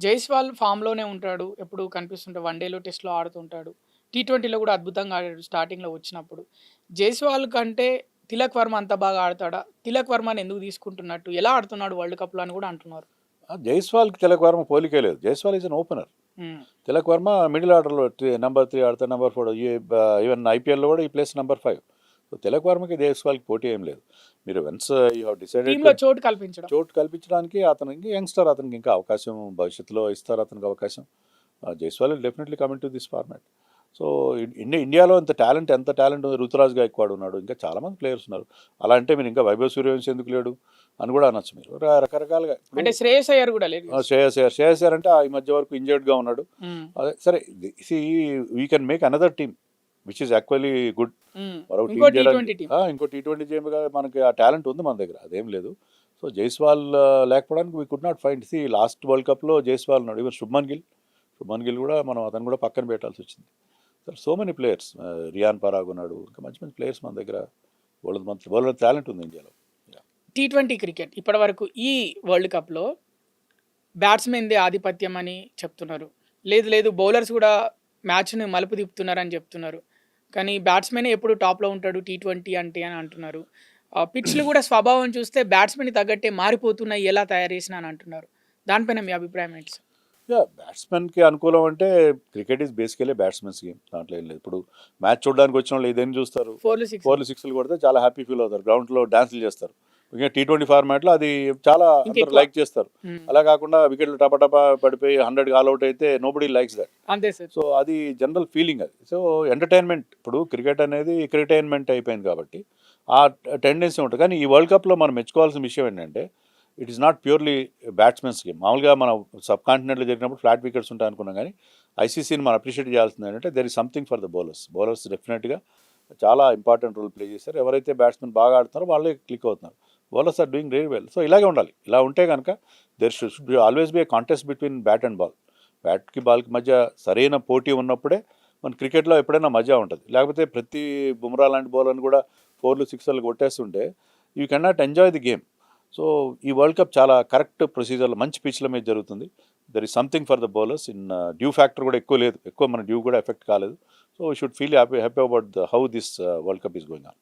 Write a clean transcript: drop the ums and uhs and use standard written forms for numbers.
జైస్వాల్ ఫామ్‌లోనే ఉంటాడు. ఎప్పుడు కనిపిస్తుంటాడు. వన్‌డేలో, టెస్ట్‌లో ఆడుతుంటాడు. టీ20లో కూడా అద్భుతంగా ఆడాడు స్టార్టింగ్‌లో వచ్చినప్పుడు. జైస్వాల్ కంటే తిలక్ వర్మ అంత బాగా ఆడతాడా? తిలక్ వర్మని ఎందుకు తీసుకుంటున్నట్టు? ఎలా ఆడుతున్నాడు వరల్డ్ కప్‌లో అని కూడా అంటున్నారు. జైస్వాల్కి తిలక్ వర్మ పోలికే లేదు. Jaiswal is an opener. హ్మ్. తిలక్ వర్మ మిడిల్ ఆర్డర్లో నంబర్ 3 ఆడతాడు, నంబర్ 4 ఈవెన్ ఐపీఎల్‌లో కూడా ఈ ప్లేస్ నంబర్ 5. సో తిలక్ వర్మకి జైస్వాల్కి పోటీ ఏం లేదు. మీరు once you have decided to టీమ్‌లో చోటు కల్పించడం. చోటు కల్పించడానికి అతనికి యంగ్స్టర్, అతనికి ఇంకా అవకాశం భవిష్యత్తులో ఇస్తారు అతనికి అవకాశం. Jaiswal definitely coming to this format. So ఇండియాలో ఎంత టాలెంట్ ఉంది. రుతురాజ్ గాయక్వాడ్ ఉన్నాడు, ఇంకా చాలామంది ప్లేయర్స్ ఉన్నారు. అలా అంటే మీరు ఇంకా వైభవ్ సూర్యవంశీ ఎందుకు లేడు అని కూడా అనొచ్చు మీరు. రకరకాలుగా అంటే శ్రేయస్ అయ్యర్ కూడా లేదు. శ్రేయస్ అయ్యర్ అంటే ఈ మధ్య వరకు ఇంజర్డ్గా ఉన్నాడు. హ్మ్. అదే సరే, we can make another team which is actually good. Hmm. మరో ఇంకో టీం చేయడానికి టీ20 టీమ్. ఇంకో టీ20 గేమ్గా మనకి ఆ టాలెంట్ ఉంది మన దగ్గర, అదేం లేదు. సో జైస్వాల్ లేకపోవడానికి we could not find. Last world కప్లో జైస్వాల్ ఉన్నాడు. ఈవెన్ శుభ్మన్ గిల్ కూడా మనం అతను కూడా పక్కన పెట్టాల్సి వచ్చింది. So many players, Riyan Parag ఉన్నాడు, ఇంకా మంచి మంచి ప్లేయర్స్ మన దగ్గర. వరల్డ్ టాలెంట్ ఉంది ఇండియాలో. టీ20 క్రికెట్ ఇప్పటివరకు ఈ వరల్డ్ కప్‌లో బ్యాట్స్‌మెన్‌దే ఆధిపత్యం అని చెప్తున్నారు. లేదు బౌలర్స్ కూడా మ్యాచ్‌ని మలుపు తిప్పుతున్నారని చెప్తున్నారు. కానీ బ్యాట్స్‌మెనే ఎప్పుడు టాప్‌లో ఉంటాడు టీ20 అంటే అని అంటున్నారు. పిచ్‌లు కూడా స్వభావం చూస్తే బ్యాట్స్‌మెన్‌కి తగ్గట్టే మారిపోతున్నాయి ఎలా తయారు చేసినా అని అంటున్నారు. దానిపైన మీ అభిప్రాయం ఏంటి సార్? బ్యాట్స్మెన్కి అనుకూలం అంటే cricket is basically batsmen game, దాంట్లో ఏం లేదు. ఇప్పుడు మ్యాచ్ చూడడానికి వచ్చిన వాళ్ళు ఏదైనా చూస్తారు, 4లు 6లు. 4లు 6లు కొడితే చాలా హ్యాపీ ఫీల్ అవుతారు, గ్రౌండ్లో డాన్సులు చేస్తారు. ఇంకా టీ20 ఫార్మాట్లో అది చాలా అందరూ ఇంకెక్కువ. లైక్ చేస్తారు. హ్మ్. అలా కాకుండా వికెట్లు టపటపా పడిపోయి 100 ఆల్అవుట్ అయితే నోబడీ లైక్స్ దట్. అంతే సార్. సో అది జనరల్ ఫీలింగ్ అది. సో ఎంటర్టైన్మెంట్, ఇప్పుడు క్రికెట్ అనేది క్రిటైన్మెంట్ అయిపోయింది కాబట్టి ఆ టెండెన్సీ ఉంటుంది. కానీ ఈ వరల్డ్ కప్లో మనం మెచ్చుకోవాల్సిన విషయం ఏంటంటే it is not purely batsmen game. మామూలుగా మనం సబ్ కాంటినెంట్లో జరిగినప్పుడు ఫ్లాట్ వికెట్స్ ఉంటాయి అనుకున్నాం, కానీ ఐసీసీని మనం అప్రిషియేట్ చేయాల్సింది ఏంటంటే there is something for the bowlers డెఫినెట్గా చాలా ఇంపార్టెంట్ రోల్ ప్లే చేస్తారు. ఎవరైతే బ్యాట్స్మెన్ బాగా ఆడుతున్నారో వాళ్ళే క్లిక్ అవుతున్నారు. Bowlers are doing very well. So ఇలాగే ఉండాలి. ఇలా ఉంటే కనుక there should be always be a contest between bat and ball. బ్యాట్కి బాల్కి మధ్య సరైన పోటీ ఉన్నప్పుడే మన క్రికెట్లో ఎప్పుడైనా మజా ఉంటుంది. లేకపోతే ప్రతి బుమ్రా లాంటి బౌలర్ని కూడా 4లు 6లు కొట్టేస్తుంటే you can not enjoy the game. So ఈ వరల్డ్ కప్ చాలా కరెక్ట్ ప్రొసీజర్లో మంచి పిచ్ల మీద జరుగుతుంది. There is something for the bowlers. Dew factor కూడా ఎక్కువ లేదు, ఎక్కువ మన డ్యూ కూడా ఎఫెక్ట్ కాలేదు. So we should feel happy about how this world cup is going on.